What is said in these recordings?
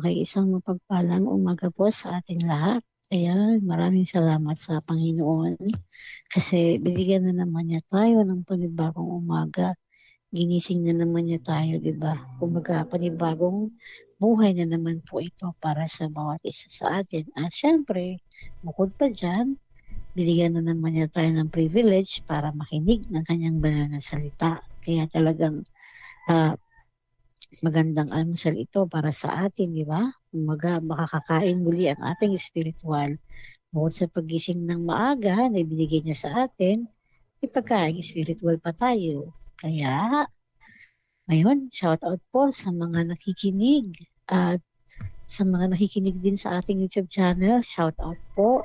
Okay, isang mapagpalang umaga po sa ating lahat. Ayan, maraming salamat sa Panginoon kasi binigyan na naman niya tayo ng panibagong umaga. Ginising na naman niya tayo, 'di ba? Kumbaga panibagong buhay na naman po ito para sa bawat isa sa atin. At siyempre, bukod pa diyan, binigyan na naman niya tayo ng privilege para makinig ng kanyang banal na salita. Kaya talagang, ah magandang almusal ito para sa atin, 'di ba? Kumbaga makakakain muli ang ating espirituwal. Bukod sa paggising ng maaga na ibinigay niya sa atin, may pagkaing espirituwal pa tayo. Kaya ngayon, shout out po sa mga nakikinig at sa mga nakikinig din sa ating YouTube channel. Shout out po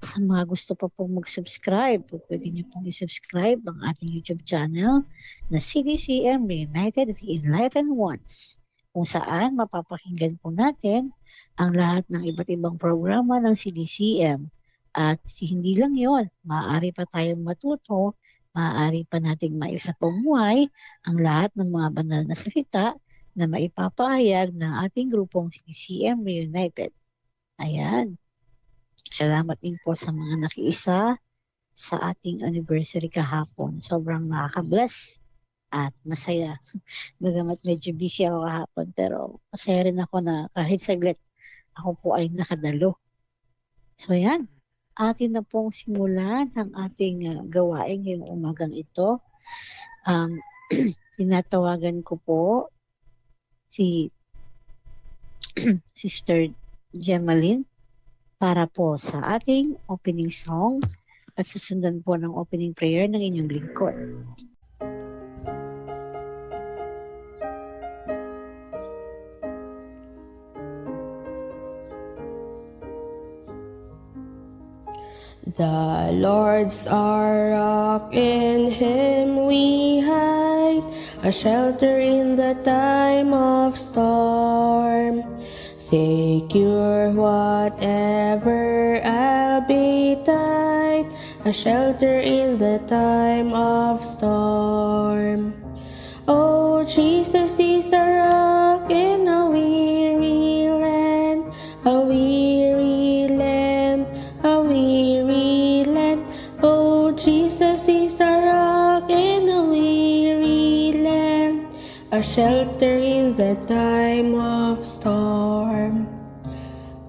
sa mga gusto pa pong mag-subscribe. Pwede niyo pong i-subscribe ang ating YouTube channel na CDCM Reunited the Enlightened Ones, kung saan mapapakinggan po natin ang lahat ng iba't ibang programa ng CDCM. At hindi lang yon, maaari pa tayong matuto, maaari pa nating maisapamuhay ang lahat ng mga banal na salita na maipapahayag ng ating grupong CDCM Reunited. Ayan. Salamat din po sa mga nakiisa sa ating anniversary kahapon. Sobrang nakaka-bless at masaya. Bagamat medyo busy ako kahapon, pero masaya rin ako na kahit saglit ako po ay nakadalo. So yan, atin na pong simulan ang ating gawain ngayong umagang ito. Um, tinatawagan ko po si Sister Gemaline para po sa ating opening song at susundan po ng opening prayer ng inyong lingkod. The Lord's our rock, in Him we hide, a shelter in the time of storm. Secure whatever I'll betide, a shelter in the time of storm. Oh, Jesus is a rock in a weary land, a weary land, a weary land. Oh, Jesus is a rock in a weary land, a shelter in the time of storm.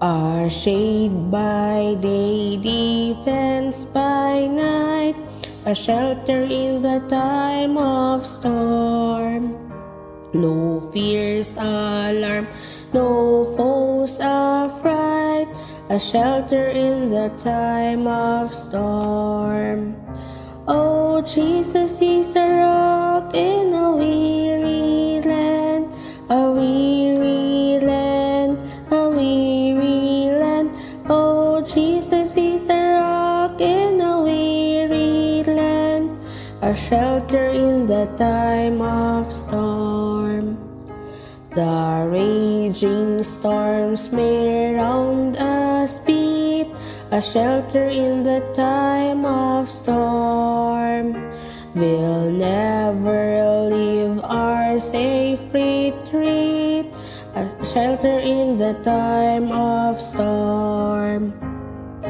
Our shade by day, defense by night, a shelter in the time of storm. No fears, alarm, no foes affright, a shelter in the time of storm. Oh, Jesus is a rock in a weary land, a weary land, a weary land. Oh, Jesus is a rock in a weary land, a shelter in the time of storm. The raging storms may round us beat, a shelter in the time of storm. We'll never leave our safe retreat, a shelter in the time of storm.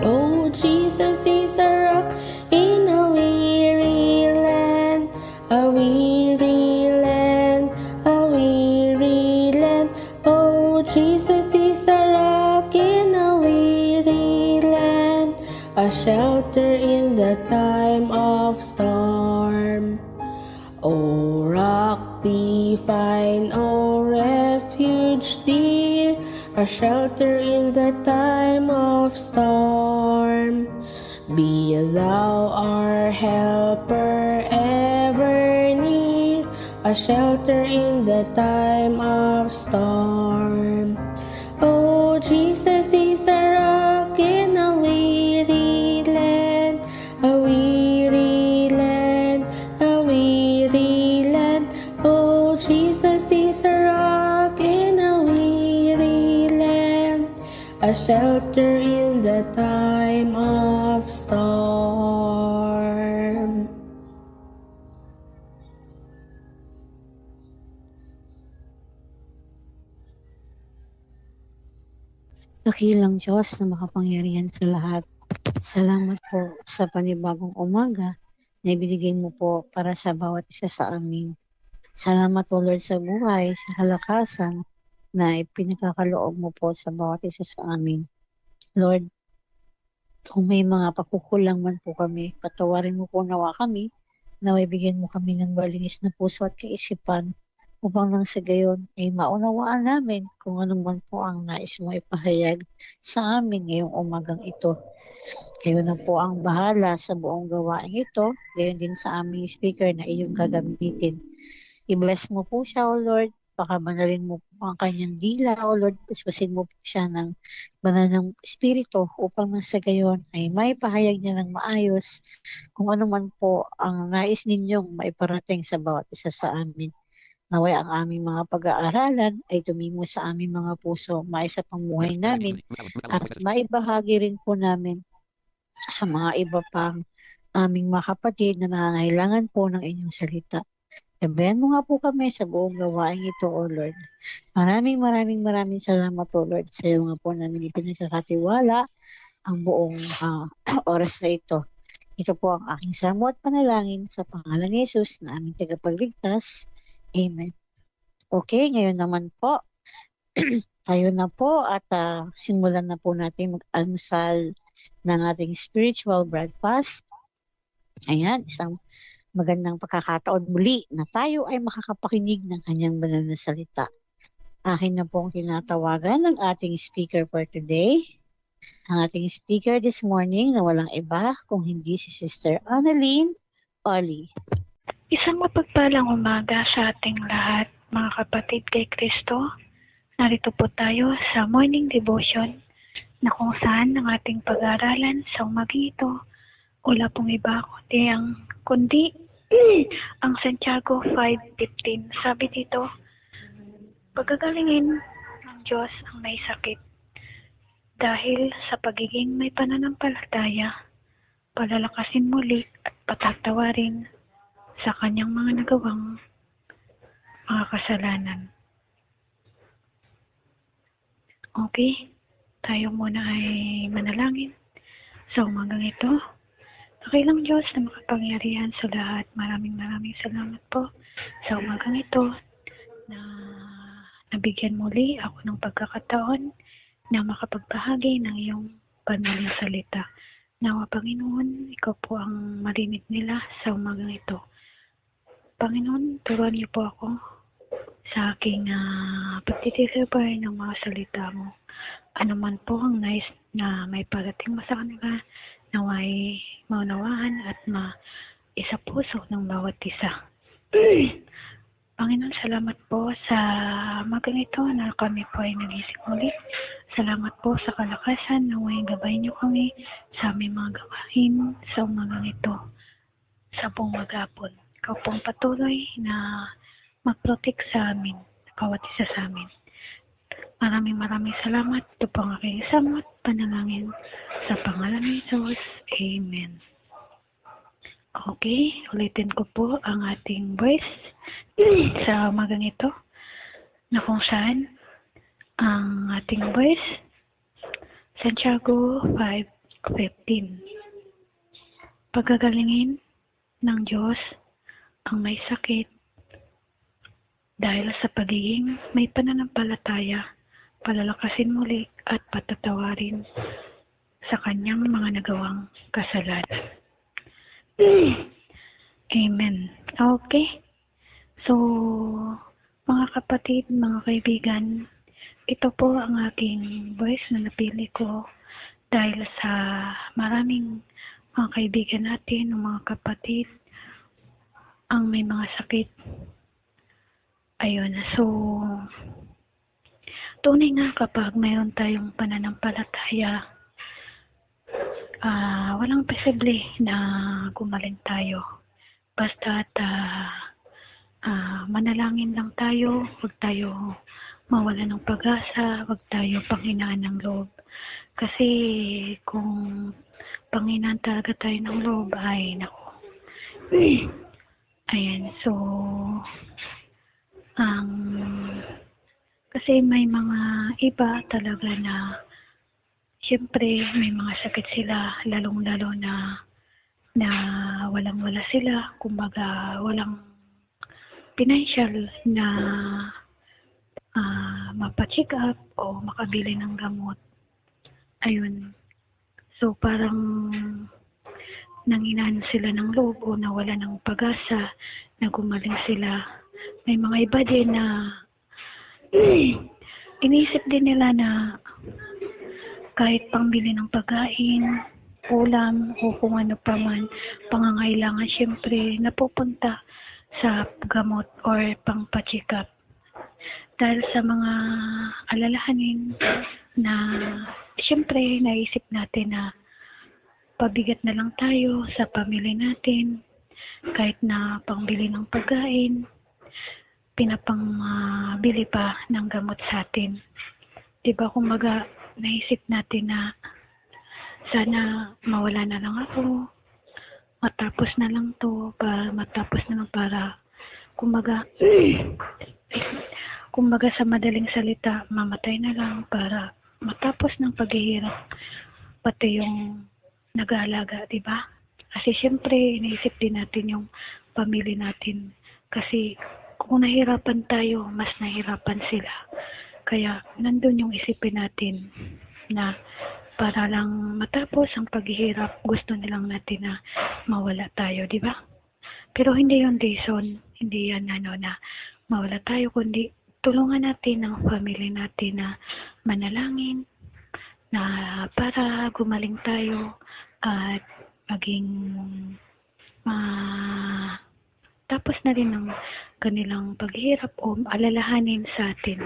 Oh, Jesus is a rock in a weary land, a weary land, a weary land. Oh, Jesus is a rock in a weary land, a shelter in the time of storm. O rock divine, O refuge dear, a shelter in the time of storm. Be thou our helper ever near, a shelter in the time of storm. Oh, Jesus is a rock in a weary land, a weary land, a weary land. Oh, Jesus is a rock in a weary land, a shelter in the time of storm. Dakilang Diyos na makapangyarihan sa lahat. Salamat po sa panibagong umaga na ibinigay mo po para sa bawat isa sa amin. Salamat po Lord sa buhay, sa kalakasan na ipinagkakaloob mo po sa bawat isa sa amin. Lord, kung may mga pagkukulang man po kami, patawarin mo po nawa kami, naway bigyan mo kami ng malinis na puso at kaisipan upang nang sa gayon ay maunawaan namin kung ano man po ang nais mo ipahayag sa amin ngayong umagang ito. Kayo na po ang bahala sa buong gawain ito, gayon din sa aming speaker na iyong gagamitin. I-bless mo po siya, O Lord. Pakabanalin mo po ang kanyang dila, O Lord. Paspasin mo po siya ng banal ng Espiritu upang nasa gayon ay maipahayag niya ng maayos kung ano man po ang nais ninyong maiparating sa bawat isa sa amin. Naway ang aming mga pag-aaralan ay tumimo sa aming mga puso, maisa pang buhay namin at maibahagi rin po namin sa mga iba pang aming mga kapatid na nangangailangan po ng inyong salita. Gabayan mo nga po kami sa buong gawain ito, O Lord. Maraming salamat, O Lord. Sa iyo nga po namin ipinagkakatiwala ang buong oras na ito. Ito po ang aking samo at panalangin sa pangalan ni Jesus na aming tagapagligtas. Amen. Okay, ngayon naman po, tayo na po at simulan na po natin mag-almusal ng ating spiritual breakfast. Ayan, isang magandang pagkakataon muli na tayo ay makakapakinig ng kanyang banal na salita. Akin na pong tinatawagan ng ating speaker for today. Ang ating speaker this morning na walang iba kung hindi si Sister Annalyn Oli. Isang mapagpalang umaga sa ating lahat, mga kapatid kay Kristo. Narito po tayo sa morning devotion na kung saan ang ating pag-aaralan sa umagang ito wala pong iba kundi ang Santiago 5:15. Sabi dito, pagagalingin ng Diyos ang may sakit dahil sa pagiging may pananampalataya, palalakasin muli at patatawarin sa kanyang mga nagawang mga kasalanan. Okay, tayo muna ay manalangin sa umagang ito. Dakilang Diyos na makapangyarihan sa lahat, maraming salamat po sa umagang ito na nabigyan muli ako ng pagkakataon na makapagbahagi ng iyong banal na salita. Nawa Panginoon, ikaw po ang marinig nila sa umagang ito. Panginoon, turuan niyo po ako sa aking pagtitilibar ng mga salita mo. Ano man po ang nais na may parating mo sa kanila, naway maunawaan at maisa puso ng bawat isa. Panginoon, salamat po sa umagang ito na kami po ay nagising ulit. Salamat po sa kalakasan, naway gabayan niyo kami sa aming mga gawain sa umagang ito, sa buong maghapon. Ikaw pong patuloy na mag-protect sa amin, bawat isa sa amin. Maraming salamat. Ito po ang aking isang panalangin sa pangalan ni Jesus. Amen. Okay, ulitin ko po ang ating verse sa umagang ito na kung saan ang ating verse Santiago 5:15. Pagagalingin ng Diyos ang may sakit dahil sa pagiging may pananampalataya, palalakasin muli at patatawarin sa kanyang mga nagawang kasalanan. Amen. Okay. So, mga kapatid, mga kaibigan, ito po ang aking voice na napili ko dahil sa maraming mga kaibigan natin, mga kapatid, ang may mga sakit. Ayun, so tunay nga kapag mayroon tayong pananampalataya, walang posible na gumaling tayo. Basta't manalangin lang tayo, huwag tayo mawala ng pag-asa, huwag tayo panghinaan ng loob. Kasi kung panghinaan talaga tayo ng loob, ay naku. Ayan, so ang Kasi may mga iba talaga na siyempre may mga sakit sila, lalong-lalo na walang-wala sila, kumbaga walang financial na mapa-check up o makabili ng gamot. Ayun. So parang nanginaan sila ng loob o nawala ng pag-asa na gumaling sila. May mga iba din na iniisip din nila na kahit pangbili ng pagkain, ulam o kung ano pa man, pangangailangan syempre napupunta sa gamot or pang-check up. Dahil sa mga alalahanin na syempre naisip natin na pabigat na lang tayo sa pamilya natin, kahit na pangbili ng pagkain, pinapangbili pa ng gamot sa atin. Diba, kumbaga, naisip natin na sana mawala na lang ako, matapos na lang to, matapos na lang para, kumbaga, kumbaga sa madaling salita, mamatay na lang para matapos ng paghihirap, pati yung nag-aalaga, di ba? Kasi syempre, iniisip din natin yung pamilya natin. Kasi kung nahirapan tayo, mas nahirapan sila. Kaya nandun yung isipin natin na para lang matapos ang paghihirap, gusto nilang natin na mawala tayo, di ba? Pero hindi yung reason, hindi yan na mawala tayo, kundi tulungan natin ang pamilya natin na manalangin, na para gumaling tayo at maging tapos na rin ang kanilang paghirap o alalahanin sa atin,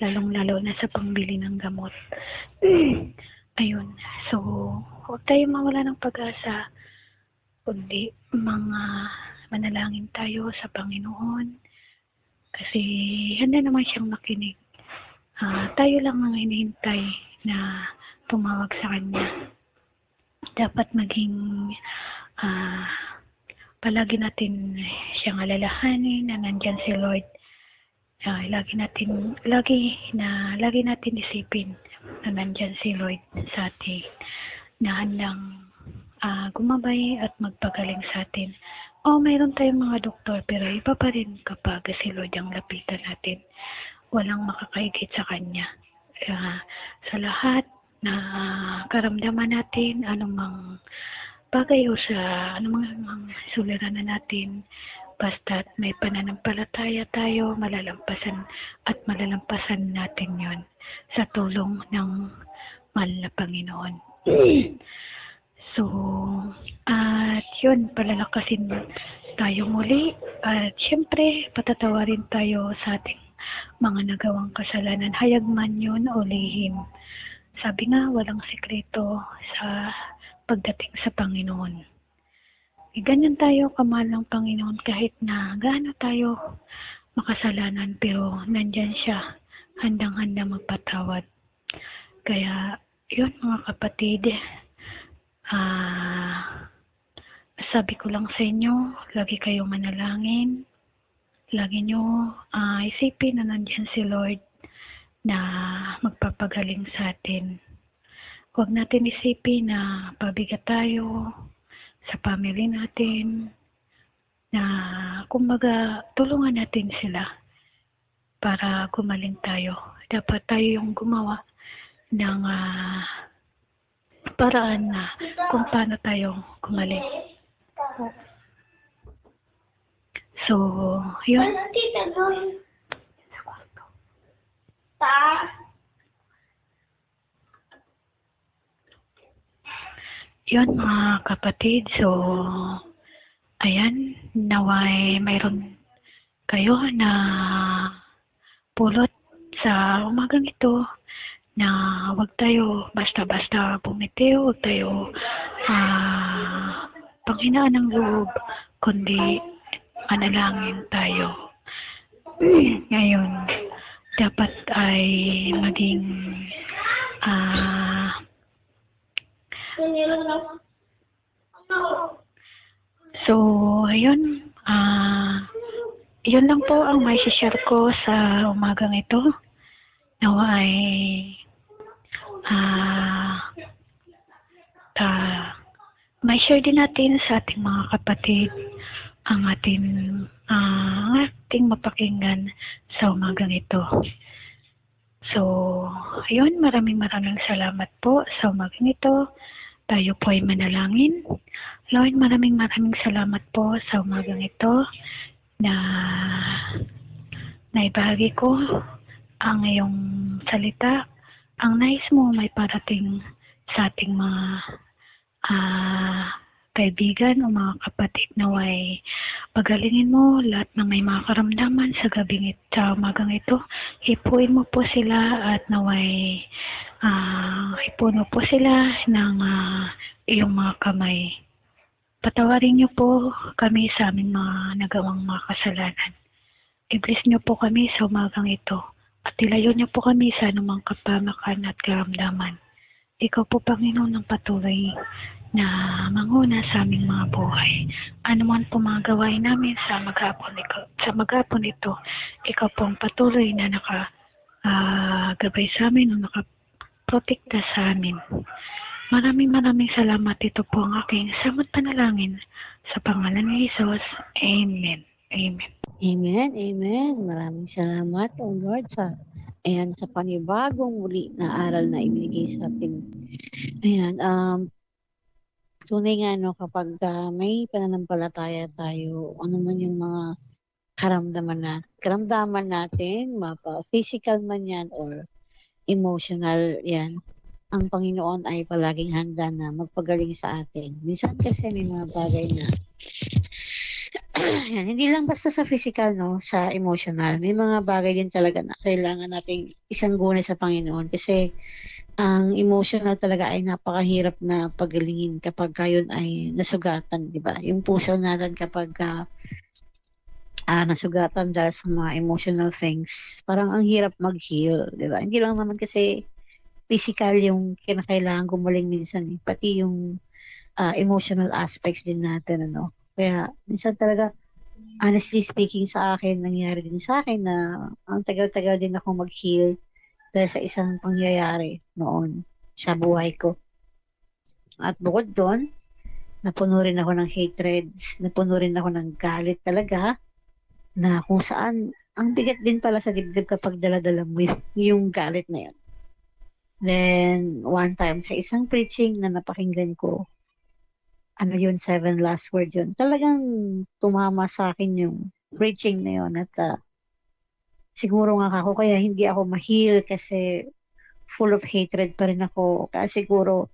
lalong-lalo na sa pangbili ng gamot. Ayun, so huwag tayong mawala ng pag-asa, kundi manalangin tayo sa Panginoon kasi handa naman siyang makinig. Tayo lang ang hinihintay na tumawag sa Kanya. Dapat maging palagi natin siyang alalahanin na nandyan si Lord. Lagi natin isipin na nandyan si Lord sa atin, na handang gumabay at magpagaling sa atin. Mayroon tayong mga doktor, pero iba pa rin kapag si Lord ang lapitan natin. Walang makakaigit sa Kanya. Sa lahat na karamdaman natin, anumang bagay o sa anumang suliranan natin, basta't may pananampalataya tayo, malalampasan natin yon sa tulong ng mahal na Panginoon. So, at yun, palalakasin tayo muli at syempre patatawarin tayo sa ating mga nagawang kasalanan, hayag man yun o lihim. Sabi nga, walang sekreto sa pagdating sa Panginoon. Ganyan tayo kamahal ng Panginoon kahit na gaano tayo makasalanan, pero nandyan siya, handang-handa magpatawad. Kaya yun mga kapatid, sabi ko lang sa inyo, lagi kayong manalangin, lagi nyo isipin na nandyan si Lord na magpapagaling sa atin. Huwag natin isipin na pabigat tayo sa family natin, na kumbaga tulungan natin sila para gumaling tayo. Dapat tayo yung gumawa ng paraan na kung paano tayo gumaling. So, yun. Yun mga kapatid, so ayan, naway mayroon kayo na pulot sa umagang ito na wag tayo basta-basta bumitiw, wag tayo panghinaan ng loob, kundi manalangin tayo. Ngayon, dapat ay maging so, ayun, yun lang po ang may share ko sa umagang ito. nawa ay ah, may share din natin sa ating mga kapatid ang ating mapakinggan sa umagang ito. So, ayun, maraming salamat po sa umagang ito. Tayo po ay manalangin. Lord, maraming salamat po sa umagang ito na naibahagi ko ang iyong salita. Ang nais mo may parating sa ating mga kaibigan o mga kapatid, naway pagalingin mo lahat ng may mga karamdaman sa umagang ito. Hipuin mo po sila at naway ipuno po sila ng iyong mga kamay. Patawarin niyo po kami sa aming mga nagawang mga kasalanan. I-bless niyo po kami sa umagang ito at ilayo niyo po kami sa anumang kapamakan at karamdaman. Ikaw po, Panginoon, ang patuloy na manguna sa aming mga buhay. Ano man po mga gawain namin sa maghapon ito, ikaw po ang patuloy na gabay sa amin o nakaprotekta sa amin. Maraming salamat. Ito po ang aking samot panalangin sa pangalan ni Jesus. Amen. Amen. Amen, amen. Maraming salamat, O Lord, sa panibagong muli na aral na ibinigay sa atin. Ayan, tunay nga, no, kapag may pananampalataya tayo, ano man yung mga karamdaman natin, physical man yan or emotional yan, ang Panginoon ay palaging handa na magpagaling sa atin. Minsan kasi may mga bagay na yan, hindi lang basta sa physical, no, sa emotional. May mga bagay din talaga na kailangan nating isangguni sa Panginoon kasi ang emotional talaga ay napakahirap na pagalingin kapag kayon ay nasugatan, di ba? Yung puso natin kapag nasugatan dahil sa mga emotional things, parang ang hirap mag-heal, di ba? Hindi lang naman kasi physical yung kinakailangan gumaling minsan, pati yung emotional aspects din natin, ano. Kaya minsan talaga, honestly speaking, sa akin, nangyari din sa akin na ang tagal-tagal din ako mag-heal dahil sa isang pangyayari noon sa buhay ko. At bukod doon, napuno rin ako ng hatreds, napuno rin ako ng galit talaga, na kung saan, ang bigat din pala sa dibdib kapag daladala mo yung galit na yun. Then, one time, sa isang preaching na napakinggan ko, 7 last word yun. Talagang tumama sa akin yung preaching na yun at siguro nga ako kaya hindi ako ma-heal kasi full of hatred pa rin ako. Kaya siguro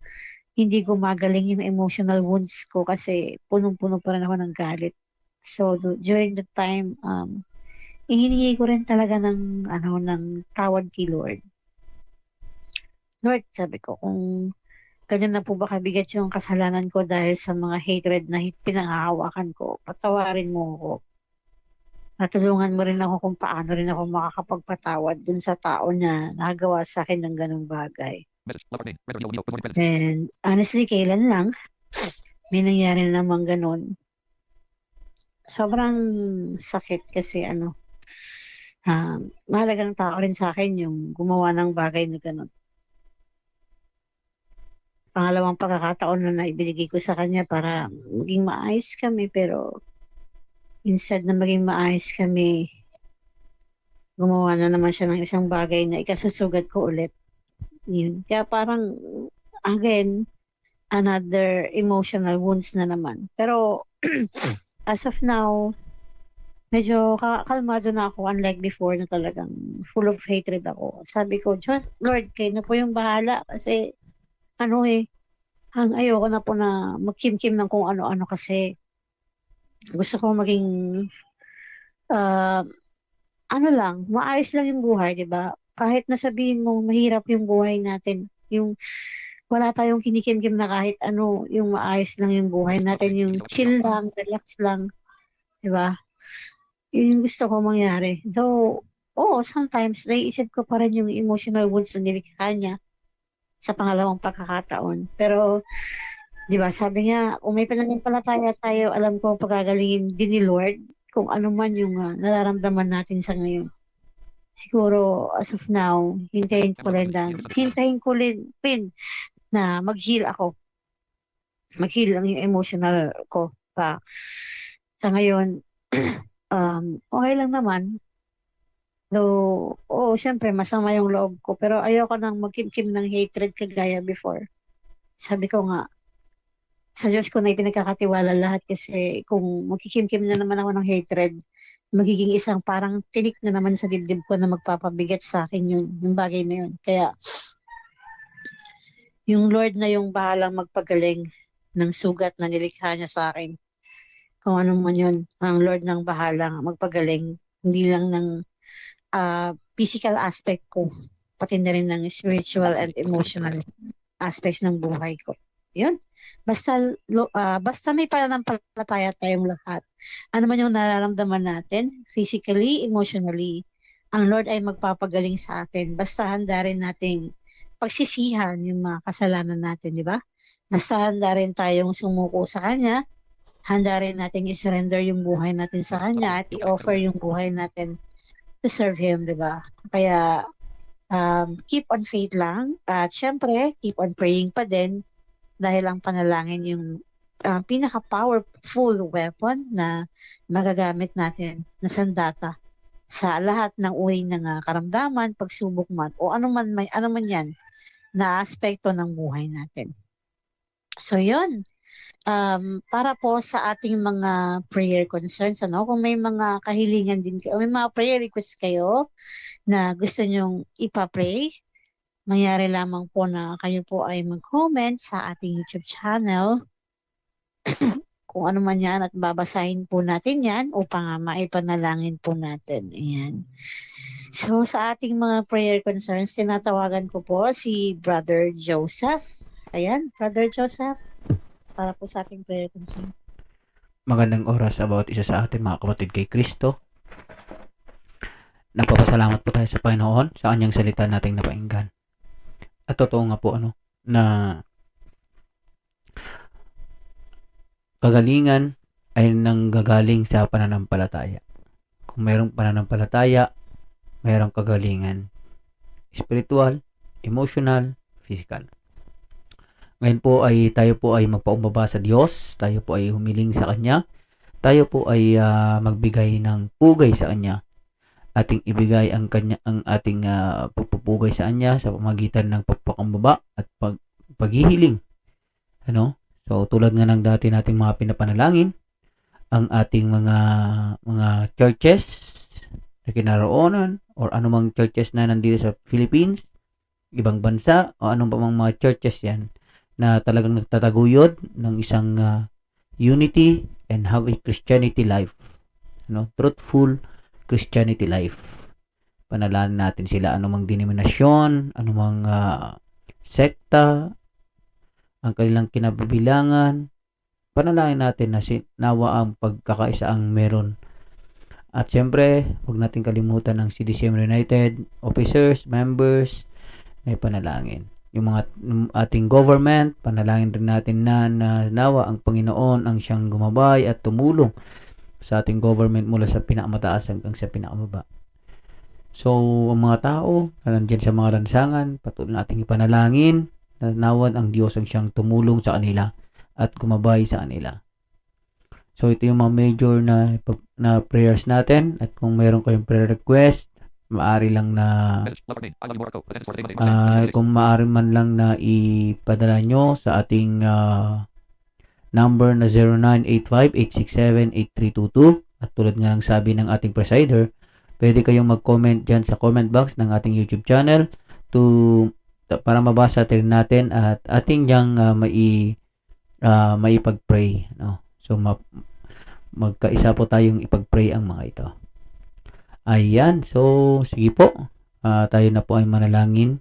hindi gumagaling yung emotional wounds ko kasi punong-puno pa rin ako ng galit. So during the time, hihingi ko rin talaga ng tawad kay Lord. Lord, sabi ko, kung ganyan na po ba kabigat yung kasalanan ko dahil sa mga hatred na pinangahawakan ko, patawarin mo ako. Natulungan mo rin ako kung paano rin ako makakapagpatawad dun sa tao na nagawa sa akin ng ganung bagay. And honestly, kailan lang may nangyari namang ganun. Sobrang sakit kasi mahalagang tao rin sa akin yung gumawa ng bagay na ganun. Pangalawang pagkakataon na naibigay ko sa kanya para maging maayos kami, pero instead na maging maayos kami, gumawa na naman siya ng isang bagay na ikasusugat ko ulit. Yun. Kaya parang, again, another emotional wounds na naman. Pero, as of now, medyo kalmado na ako, unlike before na talagang full of hatred ako. Sabi ko, Lord, kayo na po yung bahala kasi ang ayoko na po na magkim-kim ng kung ano-ano kasi gusto ko maging maayos lang yung buhay, di ba? Kahit nasabihin mo mahirap yung buhay natin, yung wala tayong kinikim-kim na kahit ano, yung maayos lang yung buhay natin, yung chill lang, relax lang, di ba? Yun yung gusto ko mangyari. Though, sometimes naiisip ko pa rin yung emotional wounds na nilikha niya sa pangalawang pagkakataon. Pero, di ba, sabi niya, kung may pananampalataya tayo, alam ko pagagalingin din ni Lord kung ano man yung nararamdaman natin sa ngayon. siguro as of now, hintayin ko rin na mag-heal ako. Mag-heal lang yung emotional ko pa. Sa ngayon, okay lang naman. Though, syempre, masama yung loob ko. Pero ayoko nang magkimkim ng hatred kagaya before. Sabi ko nga, sa Diyos ko na ipinagkakatiwala lahat kasi kung magkikimkim na naman ako ng hatred, magiging isang parang tinik na naman sa dibdib ko na magpapabigat sa akin yung bagay na yun. Kaya, yung Lord na yung bahalang magpagaling ng sugat na nilikha niya sa akin. Kung ano man yun, ang Lord ng bahalang magpagaling. Hindi lang ng physical aspect ko, pati na rin ng spiritual and emotional aspects ng buhay ko. Yun. Basta may pananampalataya tayong lahat. Ano man yung nararamdaman natin, physically, emotionally, ang Lord ay magpapagaling sa atin. Basta handa rin nating pagsisihan yung mga kasalanan natin, di ba? Basta handa rin tayong sumuko sa Kanya, handa rin nating i-surrender yung buhay natin sa Kanya at i-offer yung buhay natin to serve Him, di ba? Kaya, keep on faith lang. At syempre, keep on praying pa din dahil ang panalangin yung pinaka-powerful weapon na magagamit natin na sandata sa lahat ng uri ng karamdaman, pagsubok man, o ano man yan na aspekto ng buhay natin. So, yun. Para po sa ating mga prayer concerns, kung may mga kahilingan din kayo, may mga prayer requests kayo na gusto nyong ipapray, mangyari lamang po na kayo po ay mag-comment sa ating YouTube channel kung ano man yan at babasahin po natin yan upang maipanalangin po natin. Ayan. So sa ating mga prayer concerns, tinatawagan ko po si Brother Joseph. Ayan, Brother Joseph, para po sa ating prayer concern. Magandang oras about isa sa ating mga kapatid kay Kristo. Nagpapasalamat po tayo sa Panginoon sa kanyang salita nating napainggan. At totoo nga po na kagalingan ay nanggagaling sa pananampalataya. Kung mayroong pananampalataya, mayroong kagalingan. Spiritual, emotional, physical. Ngayon po ay tayo po ay magpaumbaba sa Diyos, tayo po ay humiling sa Kanya, tayo po ay magbigay ng pugay sa Kanya. Ating ibigay ang ating pagpupugay sa Kanya sa pamamagitan ng pagpakumbaba at paghihiling. So tulad nga ng dati nating mga pinapanalangin, ang ating mga churches na kinaroonan or anumang churches na nandito sa Philippines, ibang bansa o anong pa mga churches yan na talagang nagtataguyod ng isang unity and have a Christianity life. Truthful Christianity life. Panalangin natin sila anumang denominasyon, anumang sekta, ang kanilang kinabibilangan. Panalangin natin na nawa ang pagkakaisa ang meron. At siyempre, huwag natin kalimutan ang CDCM United, officers, members, may panalangin. Yung mga ating government, panalangin rin natin na nawa ang Panginoon ang siyang gumabay at tumulong sa ating government mula sa pinakamataas hanggang sa pinakamaba. So, ang mga tao na nandiyan sa mga lansangan, patuloy nating ipanalangin na nawan ang Diyos ang siyang tumulong sa kanila at gumabay sa kanila. So, ito yung mga major na prayers natin. At kung mayroon kayong prayer request, maaari lang na kung maaari man lang na ipadala nyo sa ating number na 0985-867-8322. At tulad nga ng sabi ng ating presider, pwede kayong mag-comment dyan sa comment box ng ating YouTube channel para mabasa natin at ating diyang maipag-pray. So, magkaisa po tayong ipag-pray ang mga ito. Ayan. So, sige po. Tayo na po ay manalangin.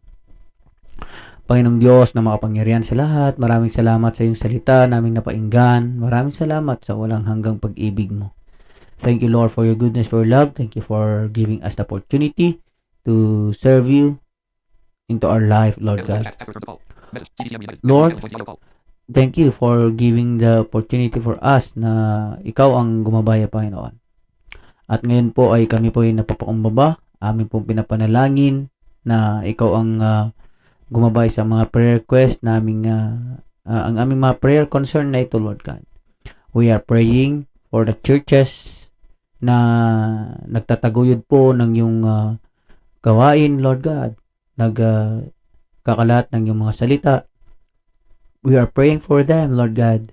Panginoong Diyos na makapangyarihan sa lahat, maraming salamat sa iyong salita naming napainggan. Maraming salamat sa walang hanggang pag-ibig mo. Thank you, Lord, for your goodness, for your love. Thank you for giving us the opportunity to serve you into our life, Lord God. Lord, thank you for giving the opportunity for us na ikaw ang gumabay, Panginoon. At ngayon po ay kami po ay napapakumbaba Amin pong pinapanalangin na ikaw ang gumabay sa mga prayer request naming ang aming mga prayer concern na ito, Lord God. We are praying for the churches na nagtataguyod po ng yung gawain, Lord God. Nagkakalat ng yung mga salita. We are praying for them, Lord God,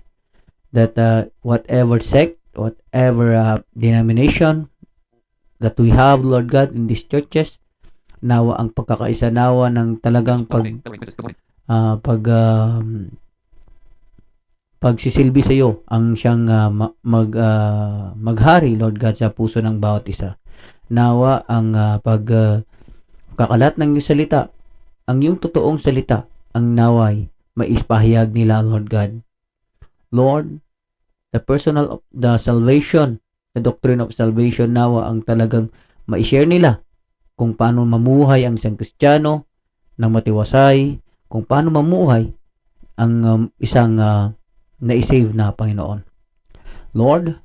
that whatever sect, whatever denomination that we have, Lord God, in these churches, nawa ang pagkakaisa, nawa ng talagang pagsisilbi sa iyo ang siyang maghari, Lord God, sa puso ng bawat isa. Nawa ang pagkakalat ng iyong salita, ang iyong totoong salita, ang naway maispahayag nila, Lord God. Lord, the salvation, the doctrine of salvation, nawa ang talagang ma-share nila kung paano mamuhay ang isang Kristiyano na matiwasay, kung paano mamuhay ang isang na-save na Panginoon. Lord,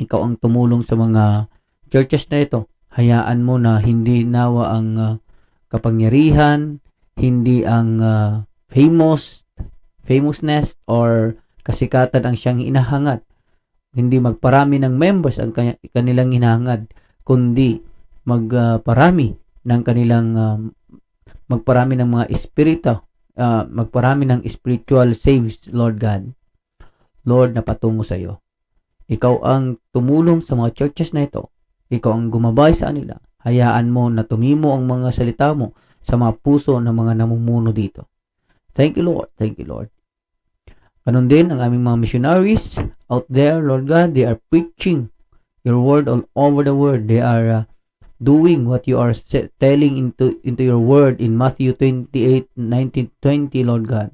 ikaw ang tumulong sa mga churches na ito. Hayaan mo na hindi nawa ang kapangyarihan, hindi ang famousness or kasikatan ang siyang inahangad. Hindi magparami ng members ang kanilang hinahangad, kundi magparami ng kanilang magparami ng mga espiritu, magparami ng spiritual saves, Lord God. Lord, napatungo sa iyo. Ikaw ang tumulong sa mga churches na ito. Ikaw ang gumabay sa kanila. Hayaan mo na tumimo ang mga salita mo sa mga puso ng mga namumuno dito. Thank you, Lord. Thank you, Lord. Ganon din ang aming mga missionaries out there, Lord God. They are preaching your word all over the world. They are doing what you are telling into your word in Matthew 28:19-20, Lord God.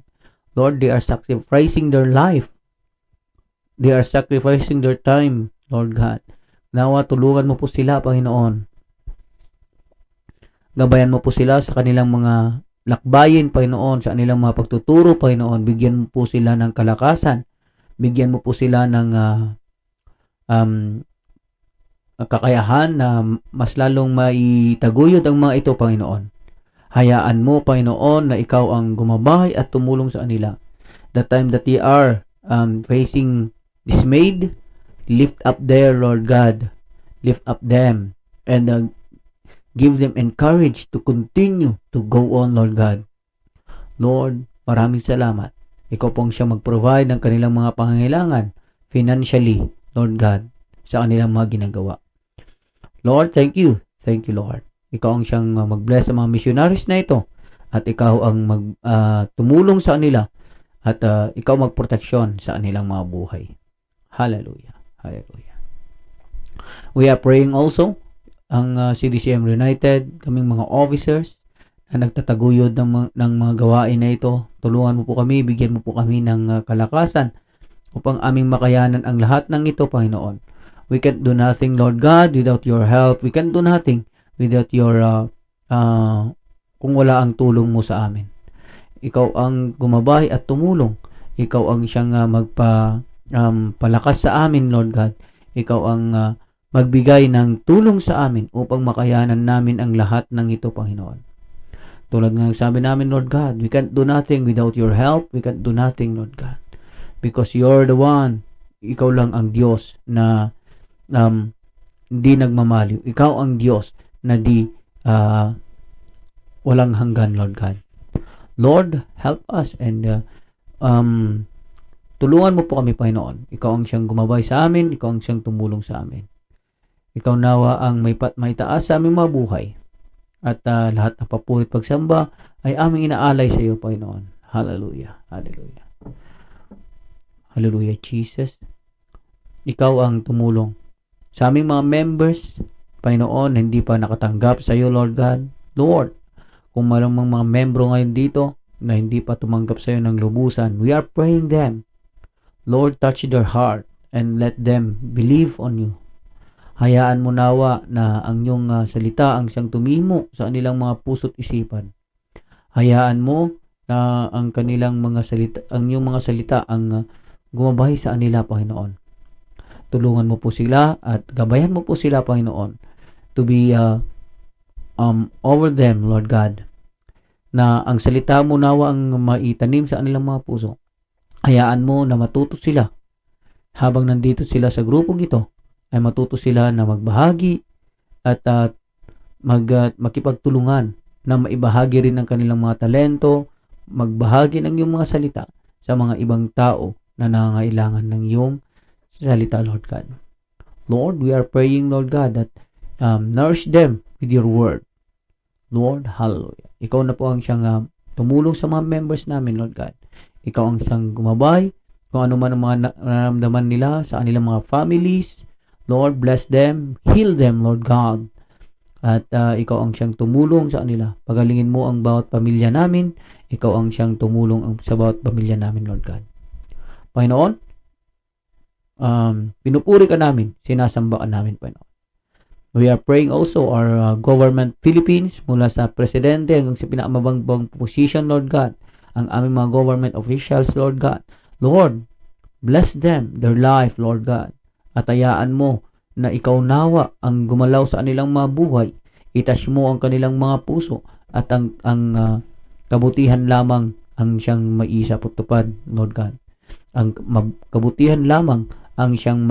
Lord, they are sacrificing their life. They are sacrificing their time, Lord God. Nawa, tulungan mo po sila, Panginoon. Gabayan mo po sila sa kanilang mga lakbayin, Panginoon, sa kanilang mga pagtuturo, Panginoon. Bigyan mo po sila ng kalakasan. Bigyan mo po sila ng kakayahan na mas lalong maitaguyod ang mga ito, Panginoon. Hayaan mo, Panginoon, na ikaw ang gumabay at tumulong sa kanila. The time that they are facing dismayed, lift up there, Lord God. Lift up them and give them encourage to continue to go on, Lord God. Lord, maraming salamat. Ikaw pong siya mag-provide ng kanilang mga pangangailangan financially, Lord God, sa kanilang mga ginagawa. Lord, thank you. Thank you, Lord. Ikaw ang siyang mag-bless sa mga missionaries na ito at ikaw ang tumulong sa kanila at ikaw magproteksyon sa kanilang mga buhay. Hallelujah. Hallelujah. We are praying also ang CDCM United, kaming mga officers na nagtataguyod ng mga gawain na ito. Tulungan mo po kami, bigyan mo po kami ng kalakasan upang aming makayanan ang lahat ng ito, Panginoon. We can't do nothing, Lord God, without your help. We can't do nothing without your kung wala ang tulong mo sa amin. Ikaw ang gumabay at tumulong. Ikaw ang siyang palakas sa amin, Lord God. Ikaw ang magbigay ng tulong sa amin upang makayanan namin ang lahat ng ito, Panginoon. Tulad ng sabi namin, Lord God, we can't do nothing without your help. We can't do nothing, Lord God. Because you're the one, ikaw lang ang Diyos na di nagmamaliw. Ikaw ang Diyos na di walang hanggan, Lord God. Lord, help us and tulungan mo po kami, Panginoon. Ikaw ang siyang gumabay sa amin, ikaw ang siyang tumulong sa amin. Ikaw nawa ang may taas sa aming mga buhay. At lahat ng papurit pagsamba ay aming inaalay sa iyo, Panginoon. Hallelujah. Hallelujah. Hallelujah, Jesus. Ikaw ang tumulong sa aming mga members, Panginoon, hindi pa nakatanggap sa iyo, Lord God. Lord, kung maraming mga membro ngayon dito na hindi pa tumanggap sa iyo ng lubusan, we are praying them. Lord, touch their heart and let them believe on you. Hayaan mo nawa na ang iyong salita ang siyang tumimo sa kanilang mga puso't isipan. Hayaan mo na ang kanilang mga salita, ang iyong mga salita ang gumabay sa kanila, Panginoon. Tulungan mo po sila at gabayan mo po sila, Panginoon, to be over them, Lord God, na ang salita mo nawa ang maitanim sa kanilang mga puso. Hayaan mo na matuto sila habang nandito sila sa grupong ito, ay matuto sila na magbahagi at makipagtulungan na maibahagi rin ang kanilang mga talento, magbahagi ng iyong mga salita sa mga ibang tao na nangangailangan ng iyong salita, Lord God. Lord, we are praying, Lord God, that nourish them with your word. Lord, hallelujah. Ikaw na po ang siyang tumulong sa mga members namin, Lord God. Ikaw ang siyang gumabay kung ano man ang mga nararamdaman nila sa kanilang mga families. Lord, bless them, heal them, Lord God. At ikaw ang siyang tumulong sa kanila. Pagalingin mo ang bawat pamilya namin. Ikaw ang siyang tumulong sa bawat pamilya namin, Lord God. Panginoon, pinupuri ka namin, sinasamba ka namin, Panginoon. We are praying also our government Philippines, mula sa presidente hanggang sa pinakamabangbang position, Lord God, ang aming mga government officials, Lord God. Lord, bless them, their life, Lord God. At hayaan mo na ikaw nawa ang gumalaw sa kanilang mga buhay. Itas mo ang kanilang mga puso at ang kabutihan lamang ang siyang maisa putupad, Lord God. Ang kabutihan lamang ang siyang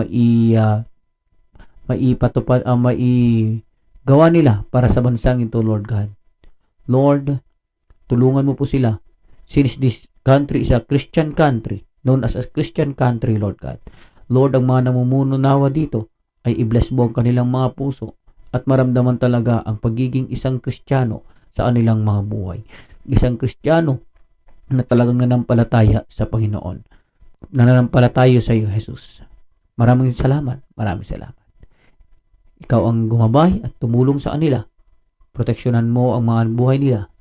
maipatupad, maigawa nila para sa bansang ito, Lord God. Lord, tulungan mo po sila. Since this country is a Christian country, known as a Christian country, Lord God. Lord, ang mga namumuno nawa dito ay i-bless mo ang kanilang mga puso at maramdaman talaga ang pagiging isang Kristiyano sa kanilang mga buhay. Isang Kristiyano na talagang nanampalataya sa Panginoon. Nananampalataya sa iyo, Jesus. Maraming salamat. Maraming salamat. Ikaw ang gumabay at tumulong sa kanila. Proteksyonan mo ang mga buhay nila.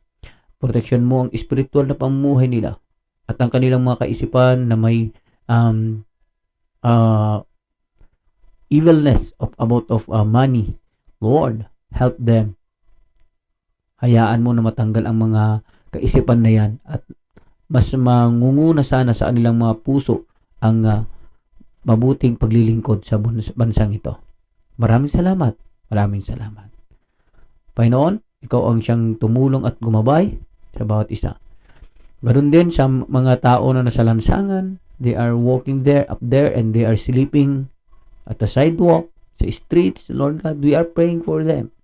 Proteksyon mo ang spiritual na pamumuhay nila. At ang kanilang mga kaisipan na may evilness about money. Lord, help them. Hayaan mo na matanggal ang mga kaisipan na yan at mas mangunguna sana sa kanilang mga puso ang mabuting paglilingkod sa bansang ito. Maraming salamat. Maraming salamat. Panginoon, ikaw ang siyang tumulong at gumabay sa bawat isa. Ganoon din sa mga tao na nasa lansangan, they are walking up there and they are sleeping at the sidewalk, sa streets, Lord God, we are praying for them.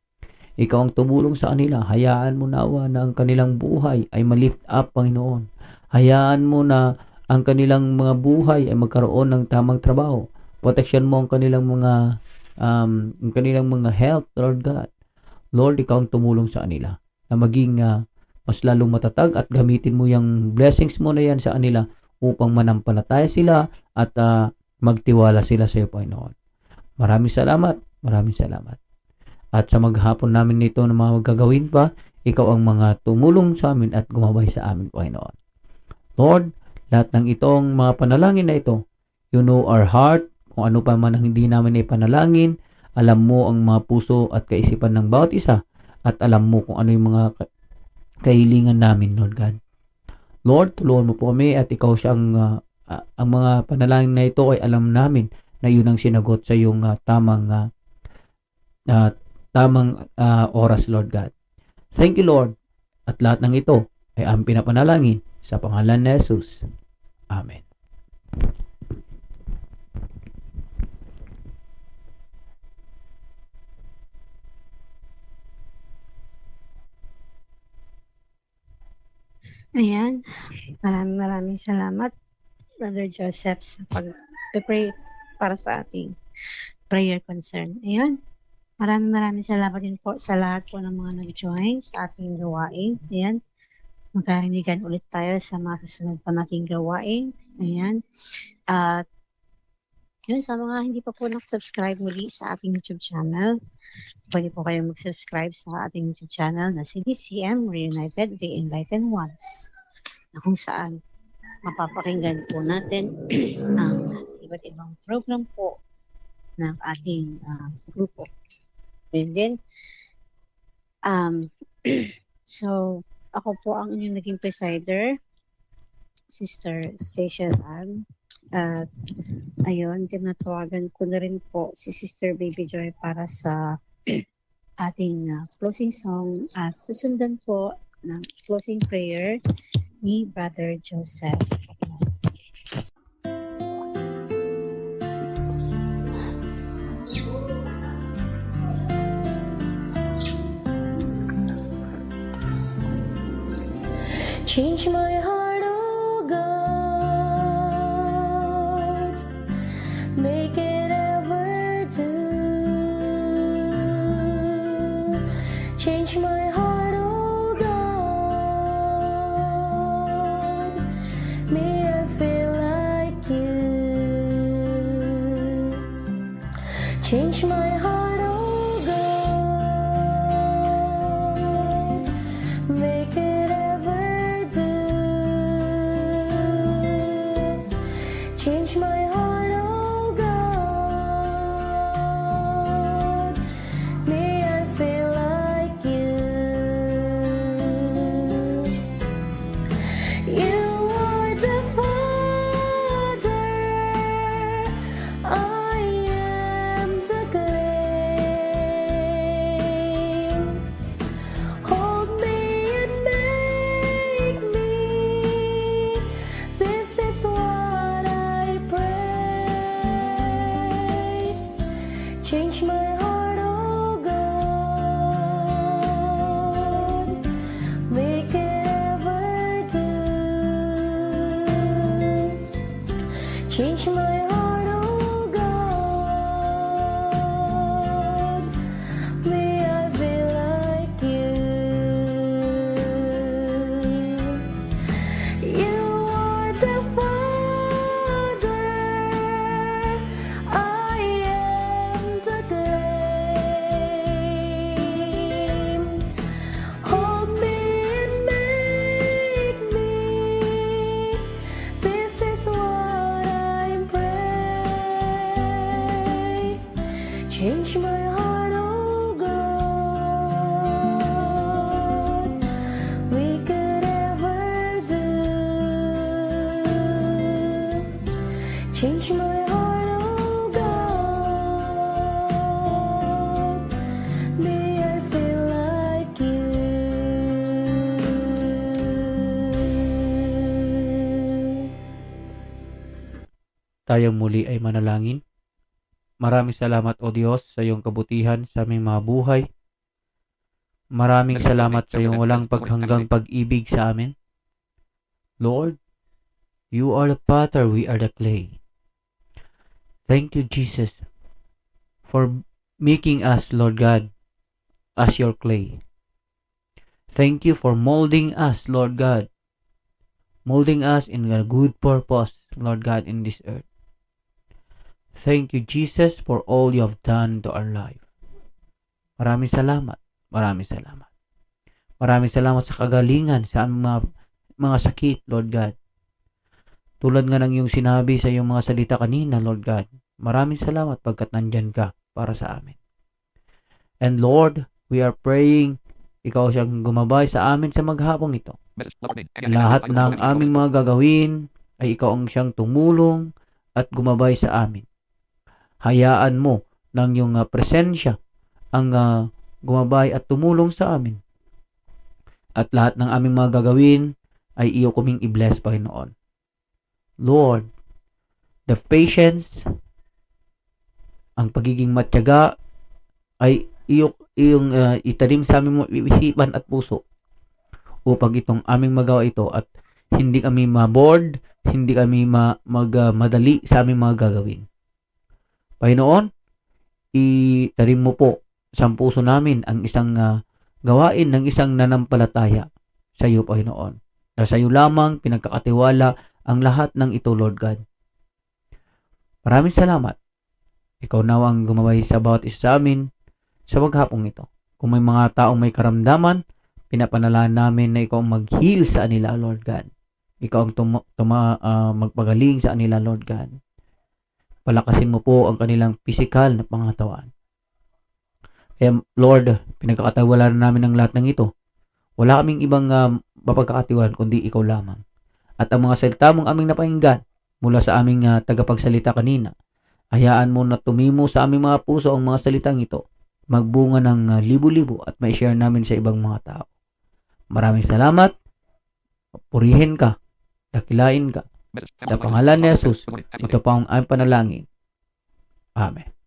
Ikaw ang tumulong sa kanila. Hayaan mo nawa na ang kanilang buhay ay malift up, Panginoon. Hayaan mo na ang kanilang mga buhay ay magkaroon ng tamang trabaho. Protection mo ang kanilang mga health, Lord God. Lord, ikaw ang tumulong sa kanila na maging mas lalong matatag at gamitin mo yung blessings mo na yan sa kanila upang manampalataya sila at magtiwala sila sa iyo, Panginoon. Maraming salamat. Maraming salamat. At sa maghapon namin nito na mga gagawin pa, ikaw ang mga tumulong sa amin at gumabay sa amin, Panginoon. Lord, lahat ng itong mga panalangin na ito, you know our heart, kung ano pa man ang hindi namin ipanalangin, alam mo ang mga puso at kaisipan ng bawat isa, at alam mo kung ano yung mga kahilingan namin, Lord God. Lord, tulungan mo po kami at ikaw siyang, ang mga panalangin na ito ay alam namin na yun ang sinagot sa iyong tamang oras, Lord God. Thank you, Lord. At lahat ng ito ay ang pinapanalangin sa pangalan ni Jesus. Amen. Ayan. Maraming salamat, Brother Joseph, sa pag-pray para sa ating prayer concern. Ayan. Maraming salamat din po sa lahat po ng mga nag-join sa ating gawain. Ayan. Magkarinigan ulit tayo sa mga susunod pa nating gawain. Ayan. At yun, sa mga hindi pa po subscribe muli sa ating YouTube channel, pwede po kayong mag-subscribe sa ating YouTube channel na CDCM Reunited The Enlightened Ones, na kung saan mapapakinggan po natin ang iba't ibang program po ng ating grupo. And then, so, ako po ang inyong naging presider, Sister Stacia Lag. At ayun, tinatawagan ko na rin po si Sister Baby Joy para sa ating closing song at susundan po ng closing prayer ni Brother Joseph. Change my heart, oh God, make it ever do. Change my heart, oh God, may I feel like you. Change my heart, oh God, make it change my heart, oh God, may I feel like you. You are the Father, I am the clay. Hold me and make me, this is what change my heart, oh God, make it ever do. Change my heart, oh God, may I be like you. You are the Father, I am the clay. Hold me and make me, this is what I pray. Change my heart, oh God, we could ever do. Change my heart, oh God, may I feel like you. Tayong muli ay manalangin. Maraming salamat, O Diyos, sa iyong kabutihan sa aming mga buhay. Maraming salamat sa iyong walang paghanggang pag-ibig sa amin. Lord, you are the potter, we are the clay. Thank you, Jesus, for making us, Lord God, as your clay. Thank you for molding us, Lord God, molding us in a good purpose, Lord God, in this earth. Thank you, Jesus, for all you have done to our life. Maraming salamat. Maraming salamat. Maraming salamat sa kagalingan sa aming mga sakit, Lord God. Tulad nga ng iyong sinabi sa iyong mga salita kanina, Lord God. Maraming salamat pagkat nandyan ka para sa amin. And Lord, we are praying, ikaw siyang gumabay sa amin sa maghapong ito. Lahat ng aming mga gagawin ay ikaw ang siyang tumulong at gumabay sa amin. Hayaan mo ng iyong presensya ang gumabay at tumulong sa amin. At lahat ng aming mga gagawin ay iyo kuming i-bless, Panginoon. Lord, the patience, ang pagiging matyaga ay iyong itanim sa aming isipan at puso upang itong aming magawa ito at hindi kami ma-bored, hindi kami madali sa aming mga gagawin. Panginoon, itanim mo po sa puso namin ang isang gawain ng isang nanampalataya sa iyo, Panginoon. Na sa iyo lamang pinagkakatiwala ang lahat ng ito, Lord God. Maraming salamat. Ikaw na ang gumabay sa bawat isa sa amin sa maghapong ito. Kung may mga taong may karamdaman, pinapanalaan namin na ikaw ang mag-heal sa kanila, Lord God. Ikaw ang magpagaling sa kanila, Lord God. Palakasin mo po ang kanilang pisikal na pangatawan. Kaya Lord, pinagkakatiwalaan namin ang lahat ng ito. Wala kaming ibang mapagkakatiwalaan kundi ikaw lamang. At ang mga salita mong aming napakinggan mula sa aming tagapagsalita kanina, hayaan mo na tumimo sa aming mga puso ang mga salitang ito. magbunga ng libo-libo at ma-share namin sa ibang mga tao. Maraming salamat. Purihin ka. Dakilain ka. Sa pangalan ni Jesus, ito pa ang aming panalangin. Amen.